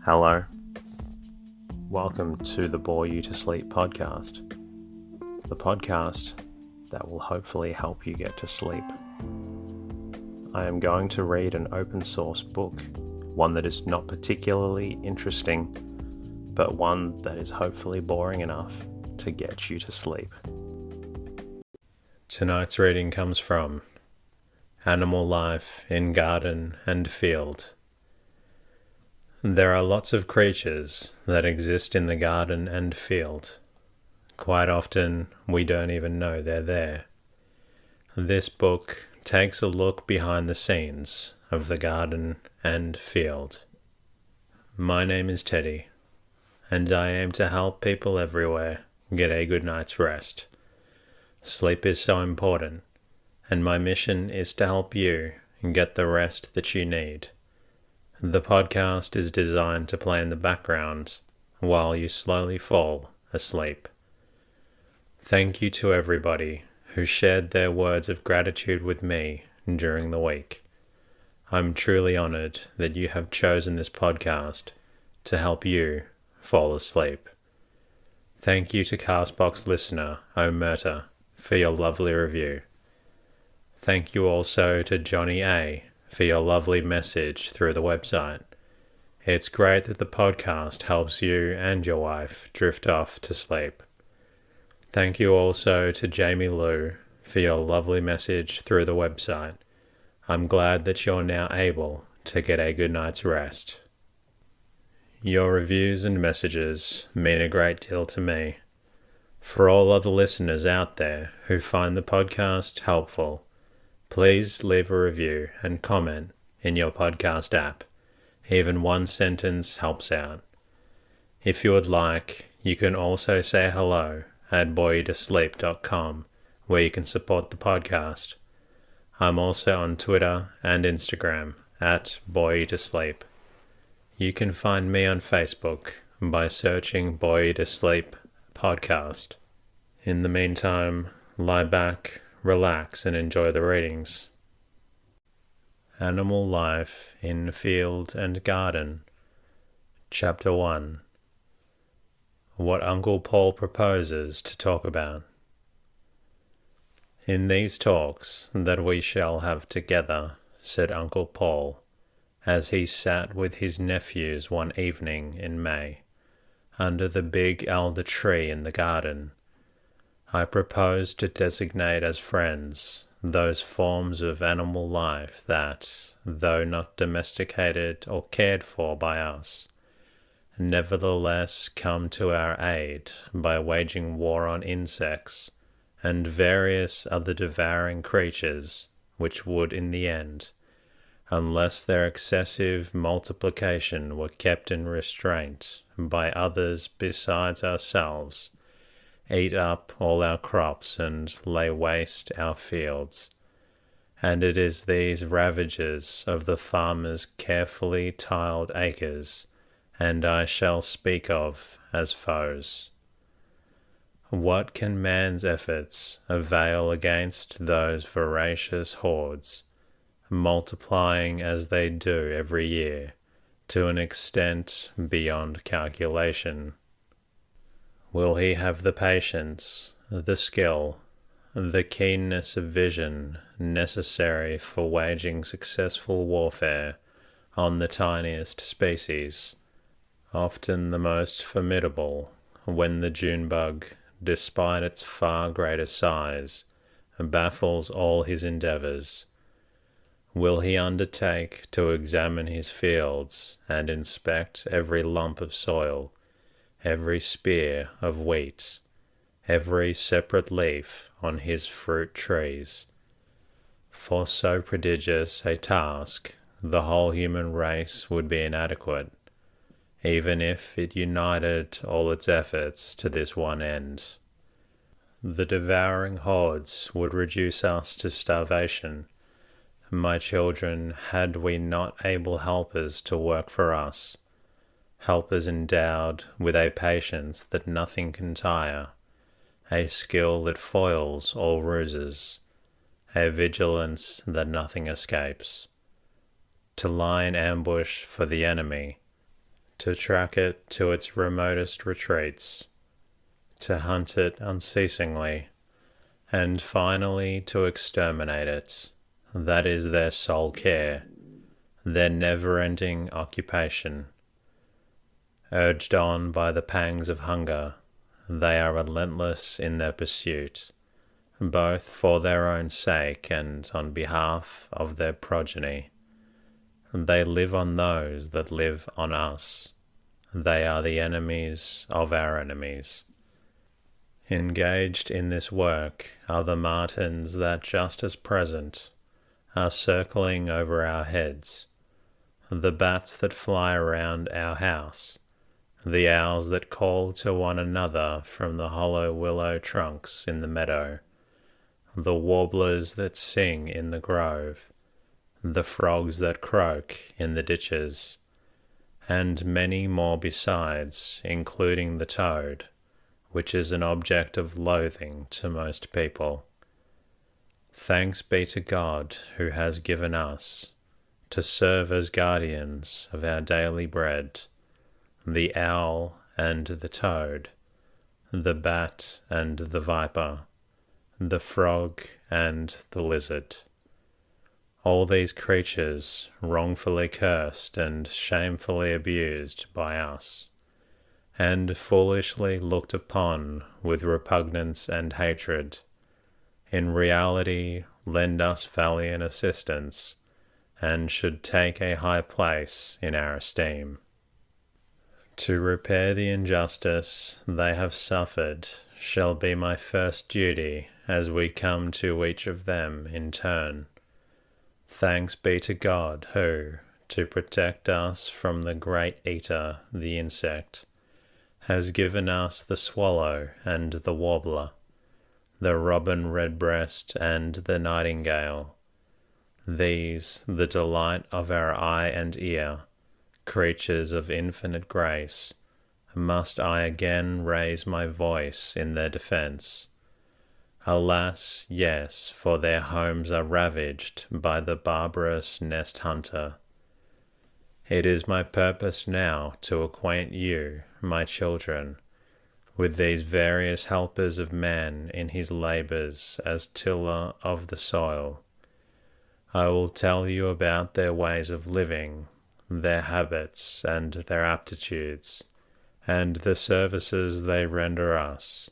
Hello. Welcome to the Bore You to Sleep podcast. The podcast that will hopefully help you get to sleep. I am going to read an open source book, one that is not particularly interesting, but one that is hopefully boring enough to get you to sleep. Tonight's reading comes from Animal Life in Garden and Field. There are lots of creatures that exist in the garden and field. Quite often, we don't even know they're there. This book takes a look behind the scenes of the garden and field. My name is Teddy, and I aim to help people everywhere get a good night's rest. Sleep is so important, and my mission is to help you get the rest that you need. The podcast is designed to play in the background while you slowly fall asleep. Thank you to everybody who shared their words of gratitude with me during the week. I'm truly honored that you have chosen this podcast to help you fall asleep. Thank you to Castbox listener Omerta for your lovely review. Thank you also to Johnny A for your lovely message through the website. It's great that the podcast helps you and your wife drift off to sleep. Thank you also to Jamie Lou for your lovely message through the website. I'm glad that you're now able to get a good night's rest. Your reviews and messages mean a great deal to me. For all other listeners out there who find the podcast helpful, please leave a review and comment in your podcast app. Even one sentence helps out. If you would like, you can also say hello at boreyoutosleep.com, where you can support the podcast. I'm also on Twitter and Instagram at boreyoutosleep. You can find me on Facebook by searching Bore You to Sleep podcast. In the meantime, lie back, relax and enjoy the readings. Animal Life in Field and Garden. Chapter 1. What Uncle Paul proposes to talk about. In these talks that we shall have together, said Uncle Paul, as he sat with his nephews one evening in May, under the big elder tree in the garden, I propose to designate as friends those forms of animal life that, though not domesticated or cared for by us, nevertheless come to our aid by waging war on insects and various other devouring creatures which would in the end, unless their excessive multiplication were kept in restraint by others besides ourselves, eat up all our crops and lay waste our fields. And it is these ravages of the farmer's carefully tiled acres, and I shall speak of as foes. What can man's efforts avail against those voracious hordes, multiplying as they do every year, to an extent beyond calculation? Will he have the patience, the skill, the keenness of vision necessary for waging successful warfare on the tiniest species, often the most formidable, when the June bug, despite its far greater size, baffles all his endeavors? Will he undertake to examine his fields and inspect every lump of soil, every spear of wheat, every separate leaf on his fruit trees? For so prodigious a task, the whole human race would be inadequate, even if it united all its efforts to this one end. The devouring hordes would reduce us to starvation, my children, had we not able helpers to work for us, helpers endowed with a patience that nothing can tire, a skill that foils all ruses, a vigilance that nothing escapes, to lie in ambush for the enemy, to track it to its remotest retreats, to hunt it unceasingly, and finally to exterminate it. That is their sole care, their never-ending occupation. Urged on by the pangs of hunger, they are relentless in their pursuit, both for their own sake and on behalf of their progeny. They live on those that live on us. They are the enemies of our enemies. Engaged in this work are the martins that just as present are circling over our heads, the bats that fly around our house, the owls that call to one another from the hollow willow trunks in the meadow, the warblers that sing in the grove, the frogs that croak in the ditches, and many more besides, including the toad, which is an object of loathing to most people. Thanks be to God who has given us, to serve as guardians of our daily bread, the owl and the toad, the bat and the viper, the frog and the lizard. All these creatures wrongfully cursed and shamefully abused by us, and foolishly looked upon with repugnance and hatred, in reality lend us valiant assistance, and should take a high place in our esteem. To repair the injustice they have suffered shall be my first duty as we come to each of them in turn. Thanks be to God who, to protect us from the great eater, the insect, has given us the swallow and the warbler, the robin redbreast and the nightingale. These, the delight of our eye and ear, creatures of infinite grace, must I again raise my voice in their defense. Alas, yes, for their homes are ravaged by the barbarous nest hunter. It is my purpose now to acquaint you, my children, with these various helpers of man in his labors as tiller of the soil. I will tell you about their ways of living, their habits and their aptitudes, and the services they render us.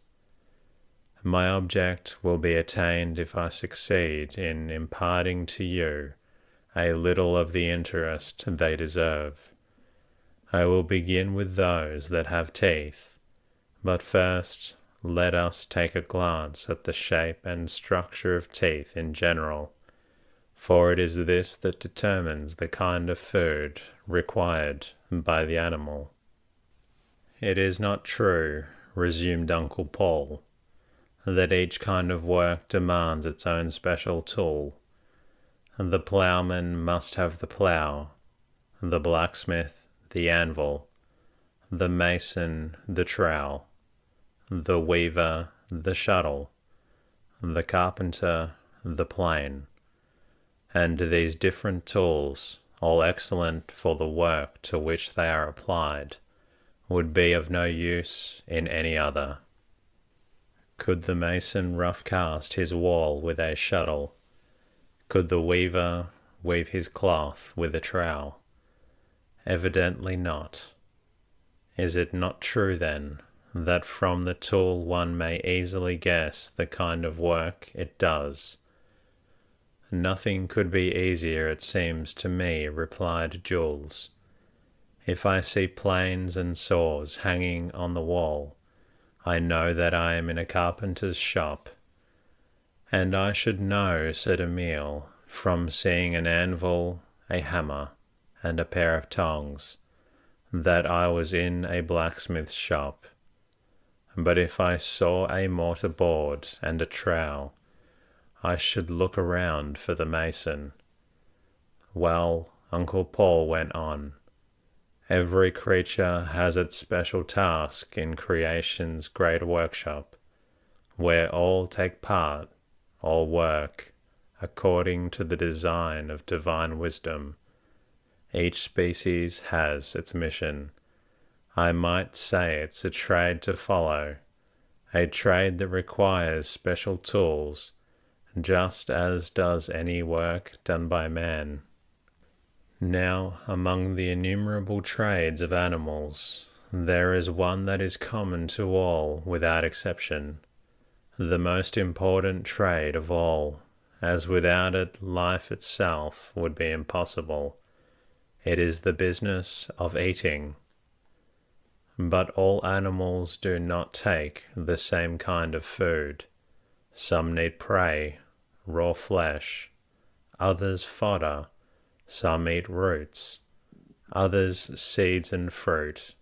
My object will be attained if I succeed in imparting to you a little of the interest they deserve. I will begin with those that have teeth, but first let us take a glance at the shape and structure of teeth in general, for it is this that determines the kind of food required by the animal. It is not true, resumed Uncle Paul, that each kind of work demands its own special tool. The ploughman must have the plough, the blacksmith the anvil, the mason the trowel, the weaver the shuttle, the carpenter the plane, and these different tools, all excellent for the work to which they are applied, would be of no use in any other. Could the mason rough cast his wall with a shuttle? Could the weaver weave his cloth with a trowel? Evidently not. Is it not true, then, that from the tool one may easily guess the kind of work it does? Nothing could be easier, it seems to me, replied Jules. If I see planes and saws hanging on the wall, I know that I am in a carpenter's shop. And I should know, said Emile, from seeing an anvil, a hammer, and a pair of tongs, that I was in a blacksmith's shop. But if I saw a mortar board and a trowel, I should look around for the mason. Well, Uncle Paul went on, every creature has its special task in creation's great workshop, where all take part, all work, according to the design of divine wisdom. Each species has its mission, I might say it's a trade to follow, a trade that requires special tools, just as does any work done by man. Now, among the innumerable trades of animals, there is one that is common to all without exception, the most important trade of all, as without it life itself would be impossible. It is the business of eating. But all animals do not take the same kind of food. Some need prey, raw flesh, others fodder, some eat roots, others seeds and fruit.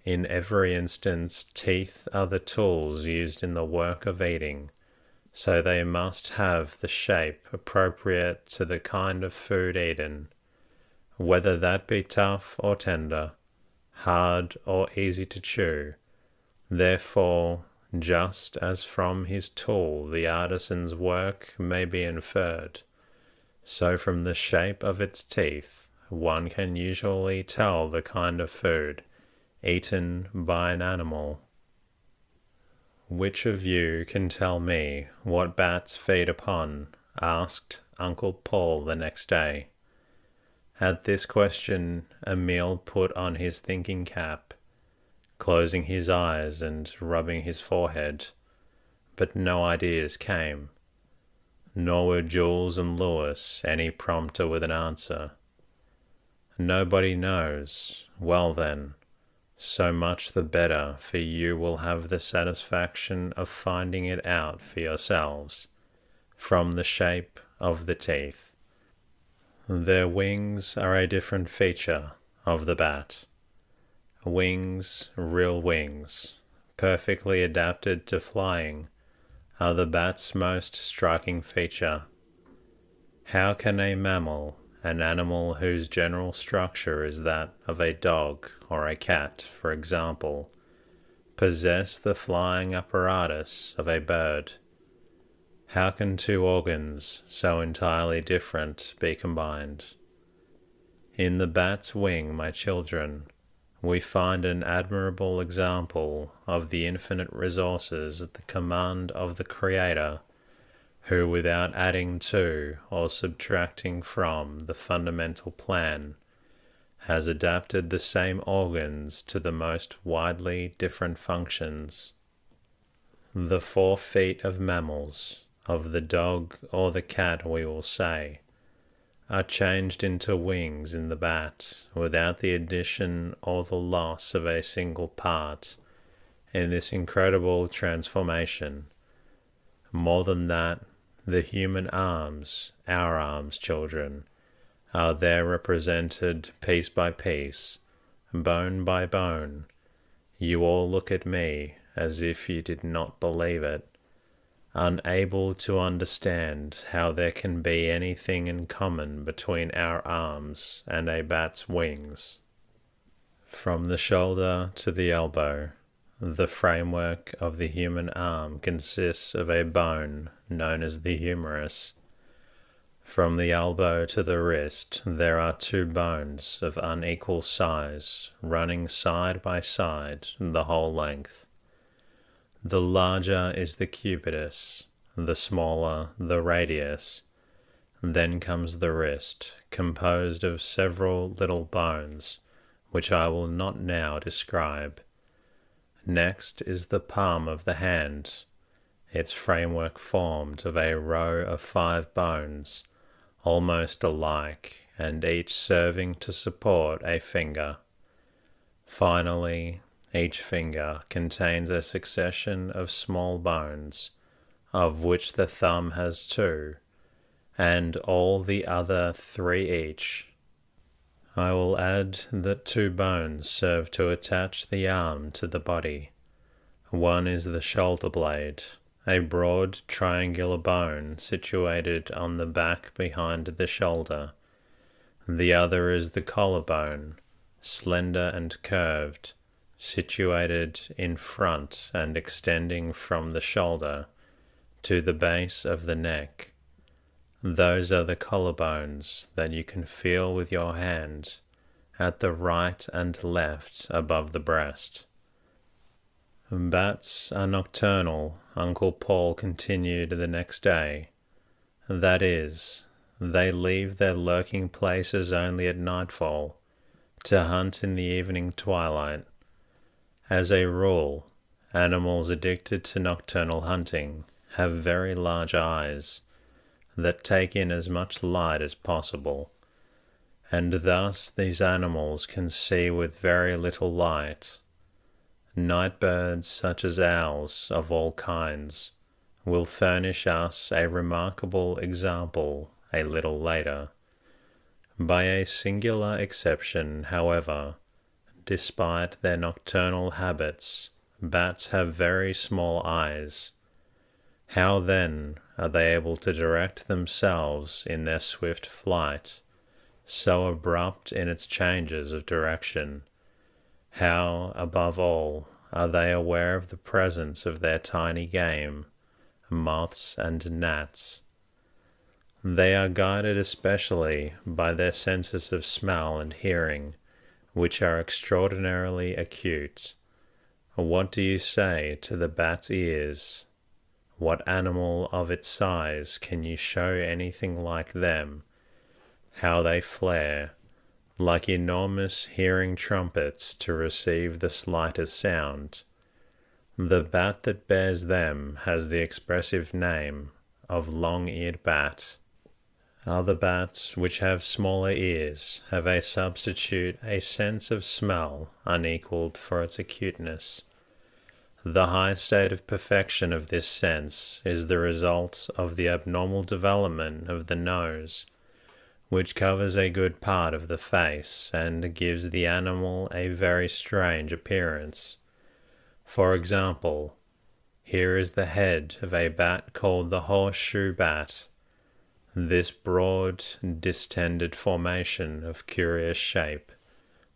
In every instance, teeth are the tools used in the work of eating, so they must have the shape appropriate to the kind of food eaten, whether that be tough or tender, hard or easy to chew. Therefore, just as from his tool the artisan's work may be inferred, so from the shape of its teeth one can usually tell the kind of food eaten by an animal. "Which of you can tell me what bats feed upon?" asked Uncle Paul the next day. At this question Emile put on his thinking cap, closing his eyes and rubbing his forehead, but no ideas came, nor were Jules and Louis any prompter with an answer. "Nobody knows. Well then, so much the better, for you will have the satisfaction of finding it out for yourselves, from the shape of the teeth. Their wings are a different feature of the bat. Wings, real wings, perfectly adapted to flying, are the bat's most striking feature. How can a mammal, an animal whose general structure is that of a dog or a cat, for example, possess the flying apparatus of a bird? How can two organs so entirely different be combined? In the bat's wing, my children, we find an admirable example of the infinite resources at the command of the Creator, who, without adding to or subtracting from the fundamental plan, has adapted the same organs to the most widely different functions. The 4 feet of mammals, of the dog or the cat we will say, are changed into wings in the bat without the addition or the loss of a single part in this incredible transformation. More than that, the human arms, our arms, children, are there represented piece by piece, bone by bone. You all look at me as if you did not believe it, unable to understand how there can be anything in common between our arms and a bat's wings. From the shoulder to the elbow, the framework of the human arm consists of a bone known as the humerus. From the elbow to the wrist, there are 2 bones of unequal size running side by side the whole length. The larger is the cubitus, the smaller the radius. Then comes the wrist, composed of several little bones, which I will not now describe. Next is the palm of the hand, its framework formed of a row of 5 bones, almost alike, and each serving to support a finger. Finally, each finger contains a succession of small bones, of which the thumb has 2, and all the other 3 each. I will add that 2 bones serve to attach the arm to the body. One is the shoulder blade, a broad triangular bone situated on the back behind the shoulder. The other is the collarbone, slender and curved, situated in front and extending from the shoulder to the base of the neck. Those are the collarbones that you can feel with your hand, at the right and left above the breast. Bats are nocturnal, Uncle Paul continued the next day. That is, they leave their lurking places only at nightfall, to hunt in the evening twilight. As a rule, animals addicted to nocturnal hunting have very large eyes that take in as much light as possible, and thus these animals can see with very little light. Night birds, such as owls of all kinds, will furnish us a remarkable example a little later. By a singular exception, however, despite their nocturnal habits, bats have very small eyes. How then are they able to direct themselves in their swift flight, so abrupt in its changes of direction? How, above all, are they aware of the presence of their tiny game, moths and gnats? They are guided especially by their senses of smell and hearing, which are extraordinarily acute. What do you say to the bat's ears? What animal of its size can you show anything like them? How they flare, like enormous hearing trumpets to receive the slightest sound. The bat that bears them has the expressive name of long-eared bat. Other bats which have smaller ears have a substitute, a sense of smell unequaled for its acuteness. The high state of perfection of this sense is the result of the abnormal development of the nose, which covers a good part of the face and gives the animal a very strange appearance. For example, here is the head of a bat called the horseshoe bat. This broad, distended formation of curious shape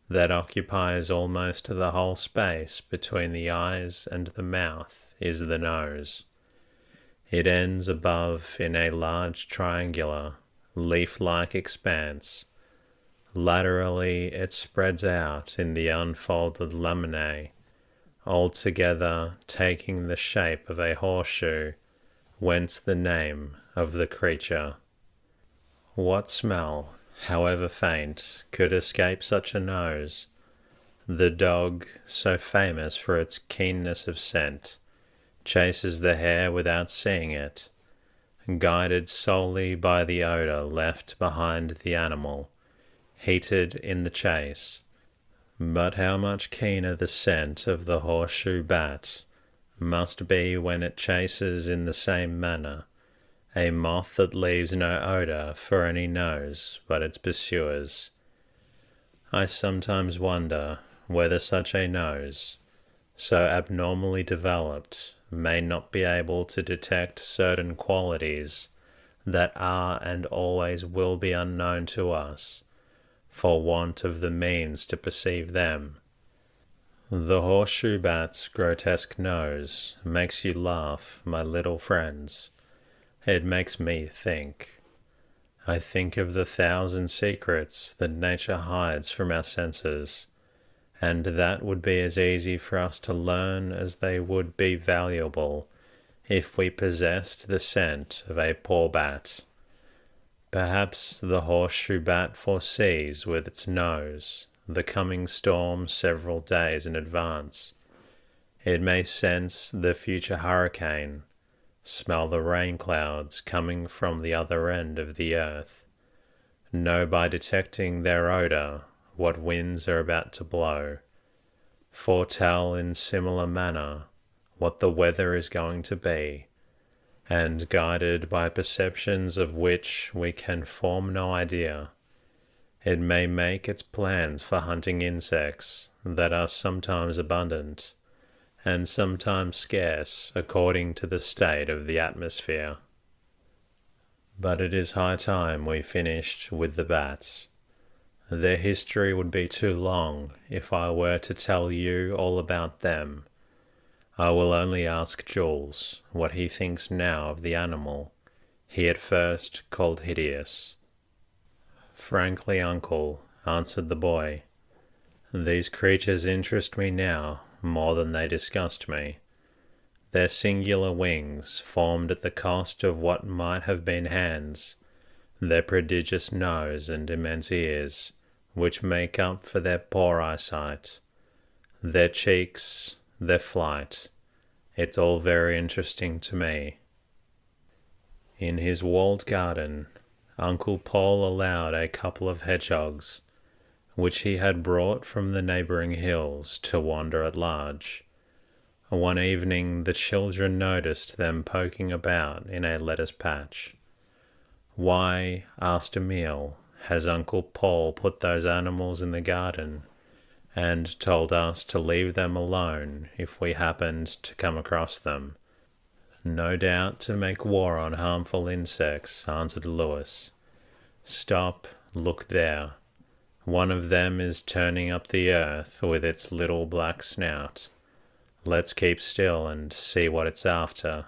that occupies almost the whole space between the eyes and the mouth is the nose. It ends above in a large triangular, leaf-like expanse. Laterally it spreads out in the unfolded laminae, altogether taking the shape of a horseshoe, whence the name of the creature. What smell, however faint, could escape such a nose? The dog, so famous for its keenness of scent, chases the hare without seeing it, guided solely by the odor left behind the animal, heated in the chase. But how much keener the scent of the horseshoe bat must be when it chases in the same manner a moth that leaves no odor for any nose but its pursuers. I sometimes wonder whether such a nose, so abnormally developed, may not be able to detect certain qualities that are and always will be unknown to us, for want of the means to perceive them. The horseshoe bat's grotesque nose makes you laugh, my little friends. It makes me think. I think of the 1,000 secrets that nature hides from our senses, and that would be as easy for us to learn as they would be valuable if we possessed the scent of a poor bat. Perhaps the horseshoe bat foresees with its nose the coming storm several days in advance. It may sense the future hurricane, smell the rain clouds coming from the other end of the earth, know by detecting their odor what winds are about to blow, foretell in similar manner what the weather is going to be, and guided by perceptions of which we can form no idea, it may make its plans for hunting insects that are sometimes abundant and sometimes scarce according to the state of the atmosphere. But it is high time we finished with the bats. Their history would be too long if I were to tell you all about them. I will only ask Jules what he thinks now of the animal he at first called hideous. "Frankly, uncle," answered the boy, These creatures interest me now more than they disgust me. Their singular wings, formed at the cost of what might have been hands, their prodigious nose and immense ears, which make up for their poor eyesight, their cheeks, their flight, it's all very interesting to me. In his walled garden, Uncle Paul allowed a couple of hedgehogs, which he had brought from the neighbouring hills, to wander at large. One evening the children noticed them poking about in a lettuce patch. "Why," asked Emile, "has Uncle Paul put those animals in the garden, and told us to leave them alone if we happened to come across them?" "No doubt to make war on harmful insects," answered Lewis. "Stop, look there. One of them is turning up the earth with its little black snout. Let's keep still and see what it's after."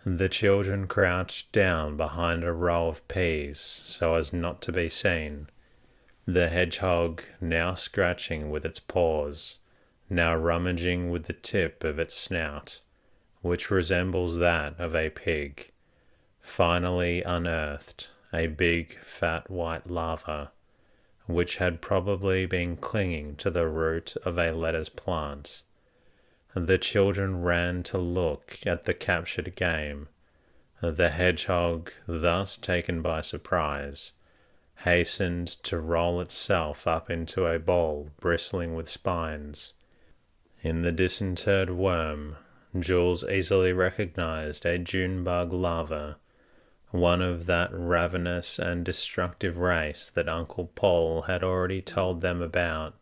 The children crouched down behind a row of peas so as not to be seen. The hedgehog, now scratching with its paws, now rummaging with the tip of its snout, which resembles that of a pig, finally unearthed a big fat white larva, which had probably been clinging to the root of a lettuce plant. The children ran to look at the captured game. The hedgehog, thus taken by surprise, hastened to roll itself up into a ball bristling with spines. In the disinterred worm, Jules easily recognized a June bug larva, one of that ravenous and destructive race that Uncle Paul had already told them about.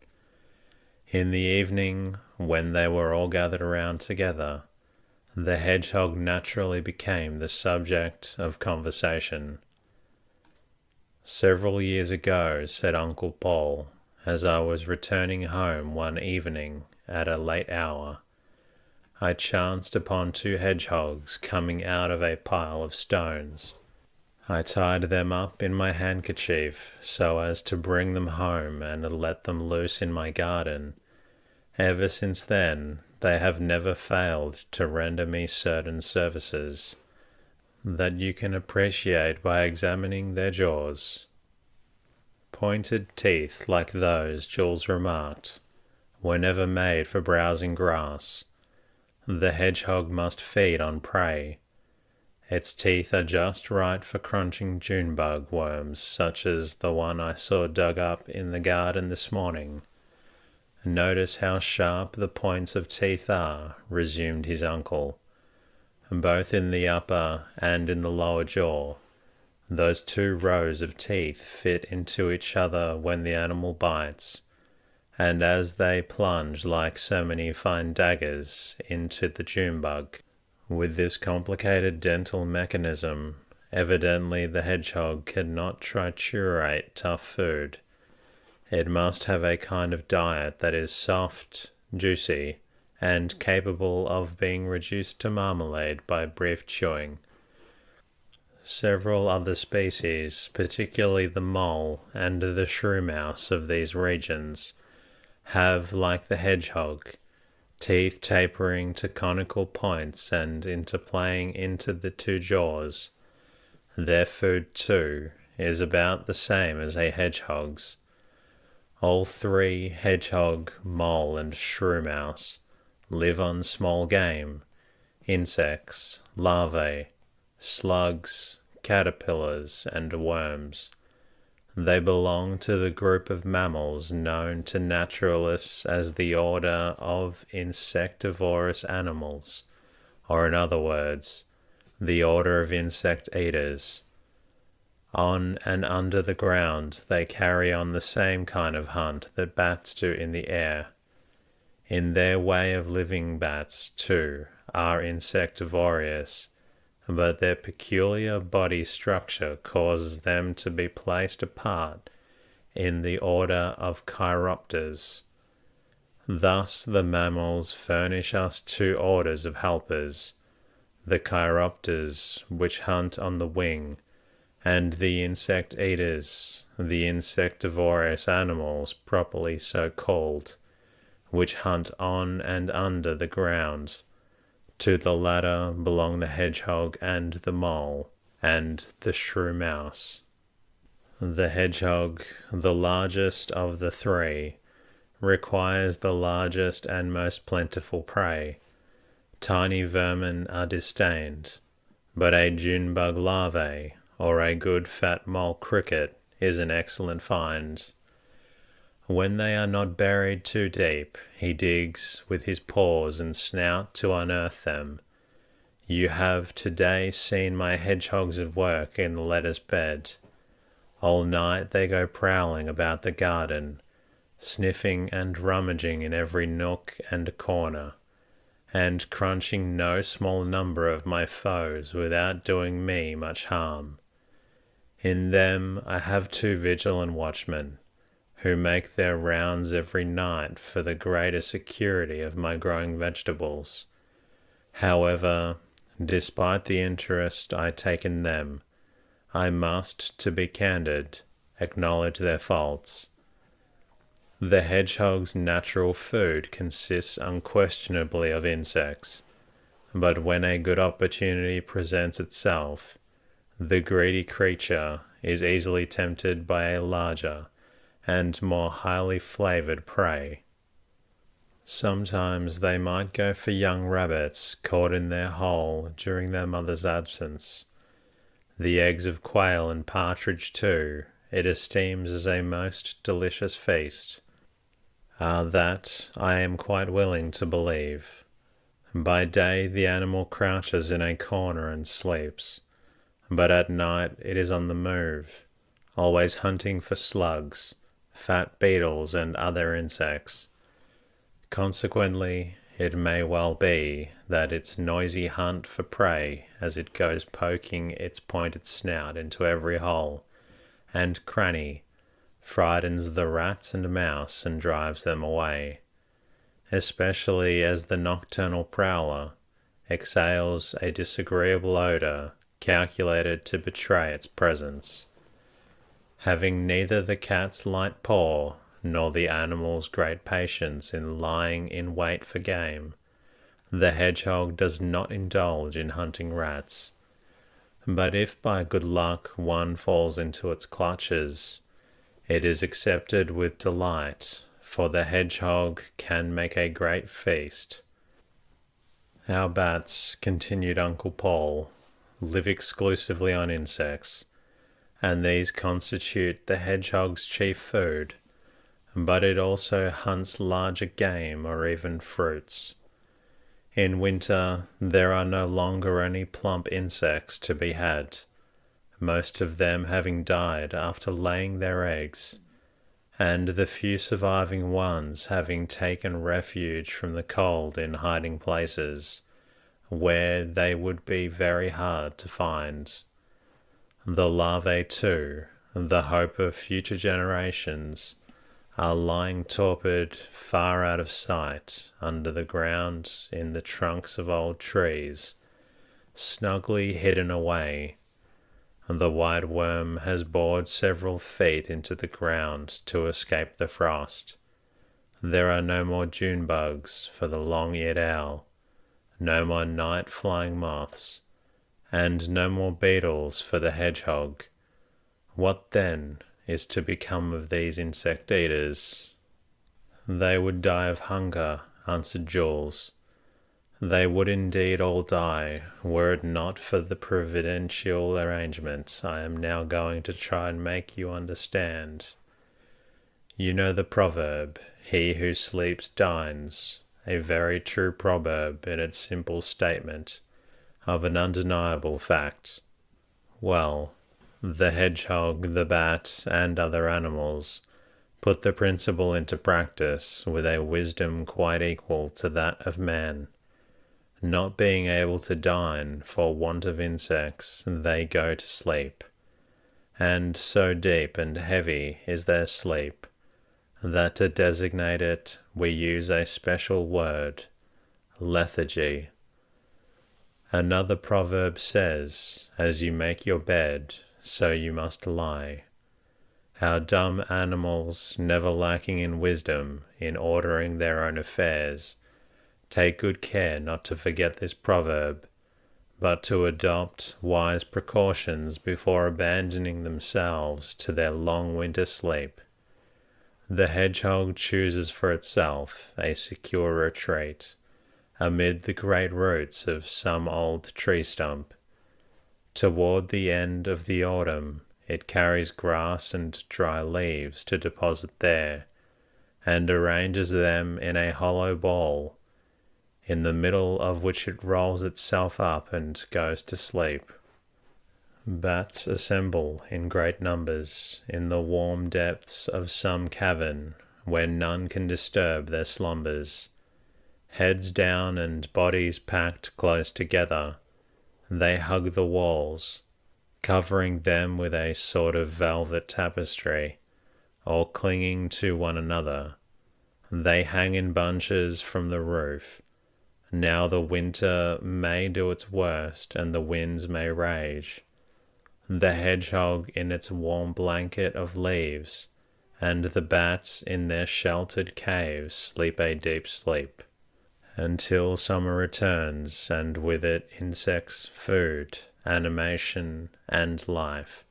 In the evening, when they were all gathered around together, the hedgehog naturally became the subject of conversation. "Several years ago," said Uncle Paul, "as I was returning home one evening at a late hour, I chanced upon two hedgehogs coming out of a pile of stones. I tied them up in my handkerchief so as to bring them home and let them loose in my garden. Ever since then, they have never failed to render me certain services that you can appreciate by examining their jaws. Pointed teeth like those, Jules remarked, were never made for browsing grass. The hedgehog must feed on prey. Its teeth are just right for crunching June bug worms, such as the one I saw dug up in the garden this morning." "Notice how sharp the points of teeth are," resumed his uncle, "both in the upper and in the lower jaw. Those two rows of teeth fit into each other when the animal bites, and as they plunge like so many fine daggers into the June bug. With this complicated dental mechanism, evidently the hedgehog cannot triturate tough food. It must have a kind of diet that is soft, juicy, and capable of being reduced to marmalade by brief chewing. Several other species, particularly the mole and the shrew mouse of these regions, have, like the hedgehog, teeth tapering to conical points and interplaying into the two jaws. Their food, too, is about the same as a hedgehog's. All three, hedgehog, mole, and shrew mouse, live on small game, insects, larvae, slugs, caterpillars, and worms. They belong to the group of mammals known to naturalists as the order of insectivorous animals, or in other words, the order of insect eaters. On and under the ground they carry on the same kind of hunt that bats do in the air. In their way of living, bats, too, are insectivorous, but their peculiar body structure causes them to be placed apart in the order of chiropters. Thus the mammals furnish us two orders of helpers, the chiropters, which hunt on the wing, and the insect eaters, the insectivorous animals properly so called, which hunt on and under the ground. To the latter belong the hedgehog and the mole, and the shrew mouse. The hedgehog, the largest of the three, requires the largest and most plentiful prey. Tiny vermin are disdained, but a June bug larvae or a good fat mole cricket is an excellent find. When they are not buried too deep, he digs with his paws and snout to unearth them. You have today seen my hedgehogs at work in the lettuce bed. All night they go prowling about the garden, sniffing and rummaging in every nook and corner, and crunching no small number of my foes without doing me much harm. In them I have 2 vigilant watchmen, who make their rounds every night for the greater security of my growing vegetables. However, despite the interest I take in them, I must, to be candid, acknowledge their faults. The hedgehog's natural food consists unquestionably of insects, but when a good opportunity presents itself, the greedy creature is easily tempted by a larger and more highly flavored prey. Sometimes they might go for young rabbits caught in their hole during their mother's absence. The eggs of quail and partridge, too, it esteems as a most delicious feast. That I am quite willing to believe. By day the animal crouches in a corner and sleeps, but at night it is on the move, always hunting for slugs, fat beetles, and other insects. Consequently, it may well be that its noisy hunt for prey, as it goes poking its pointed snout into every hole and cranny, frightens the rats and mouse and drives them away, especially as the nocturnal prowler exhales a disagreeable odor calculated to betray its presence. Having neither the cat's light paw nor the animal's great patience in lying in wait for game, the hedgehog does not indulge in hunting rats. But if by good luck one falls into its clutches, it is accepted with delight, for the hedgehog can make a great feast. Our bats, continued Uncle Paul, live exclusively on insects, and these constitute the hedgehog's chief food, but it also hunts larger game or even fruits. In winter, there are no longer any plump insects to be had, most of them having died after laying their eggs, and the few surviving ones having taken refuge from the cold in hiding places, where they would be very hard to find. The larvae, too, the hope of future generations, are lying torpid far out of sight under the ground in the trunks of old trees, snugly hidden away. The white worm has bored several feet into the ground to escape the frost. There are no more June bugs for the long-eared owl, no more night-flying moths, and no more beetles for the hedgehog. What then is to become of these insect eaters? They would die of hunger, answered Jules. They would indeed all die, were it not for the providential arrangement I am now going to try and make you understand. You know the proverb, he who sleeps dines, a very true proverb in its simple statement of an undeniable fact. Well, the hedgehog, the bat, and other animals put the principle into practice with a wisdom quite equal to that of man. Not being able to dine for want of insects, they go to sleep, and so deep and heavy is their sleep that to designate it we use a special word, lethargy. Another proverb says, as you make your bed, so you must lie. How dumb animals, never lacking in wisdom in ordering their own affairs, take good care not to forget this proverb, but to adopt wise precautions before abandoning themselves to their long winter sleep. The hedgehog chooses for itself a secure retreat amid the great roots of some old tree stump. Toward the end of the autumn, it carries grass and dry leaves to deposit there, and arranges them in a hollow ball, in the middle of which it rolls itself up and goes to sleep. Bats assemble in great numbers in the warm depths of some cavern where none can disturb their slumbers. Heads down and bodies packed close together, they hug the walls, covering them with a sort of velvet tapestry, or clinging to one another. They hang in bunches from the roof. Now the winter may do its worst, and the winds may rage. The hedgehog in its warm blanket of leaves, and the bats in their sheltered caves sleep a deep sleep, until summer returns, and with it insects, food, animation, and life.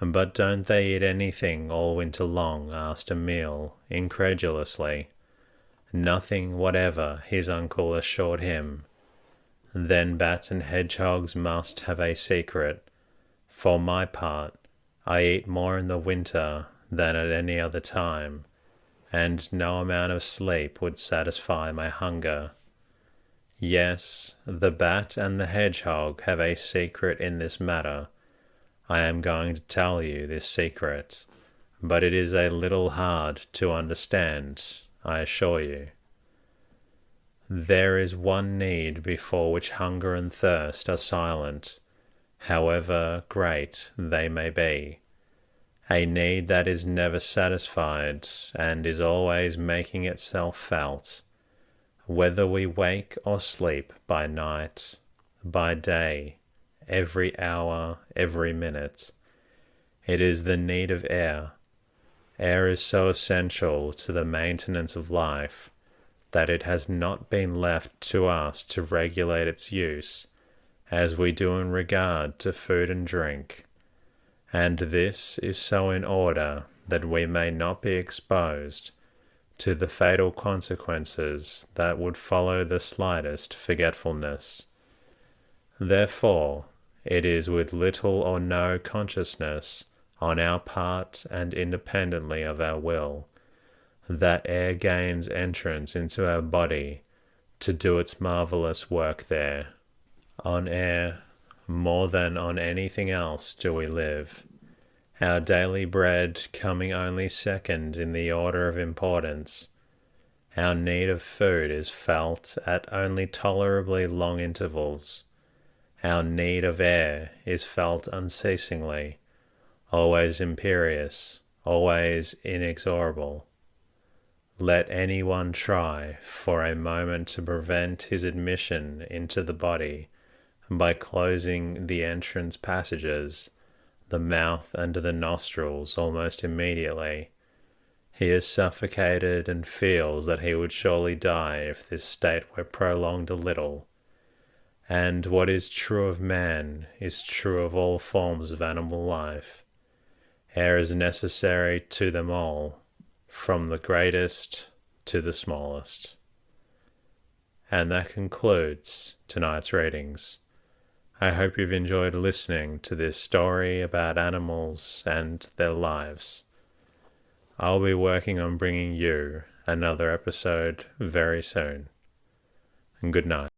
But don't they eat anything all winter long? Asked Emile, incredulously. Nothing whatever, his uncle assured him. Then bats and hedgehogs must have a secret. For my part, I eat more in the winter than at any other time, and no amount of sleep would satisfy my hunger. Yes, the bat and the hedgehog have a secret in this matter. I am going to tell you this secret, but it is a little hard to understand, I assure you. There is one need before which hunger and thirst are silent, however great they may be. A need that is never satisfied and is always making itself felt, whether we wake or sleep, by night, by day, every hour, every minute. It is the need of air. Air is so essential to the maintenance of life that it has not been left to us to regulate its use as we do in regard to food and drink. And this is so in order that we may not be exposed to the fatal consequences that would follow the slightest forgetfulness. Therefore, it is with little or no consciousness on our part and independently of our will that air gains entrance into our body to do its marvelous work there. On air, more than on anything else, do we live, our daily bread coming only second in the order of importance. Our need of food is felt at only tolerably long intervals. Our need of air is felt unceasingly, always imperious, always inexorable. Let anyone try for a moment to prevent his admission into the body by closing the entrance passages, the mouth and the nostrils almost immediately. He is suffocated and feels that he would surely die if this state were prolonged a little. And what is true of man is true of all forms of animal life. Air is necessary to them all, from the greatest to the smallest. And that concludes tonight's readings. I hope you've enjoyed listening to this story about animals and their lives. I'll be working on bringing you another episode very soon. And good night.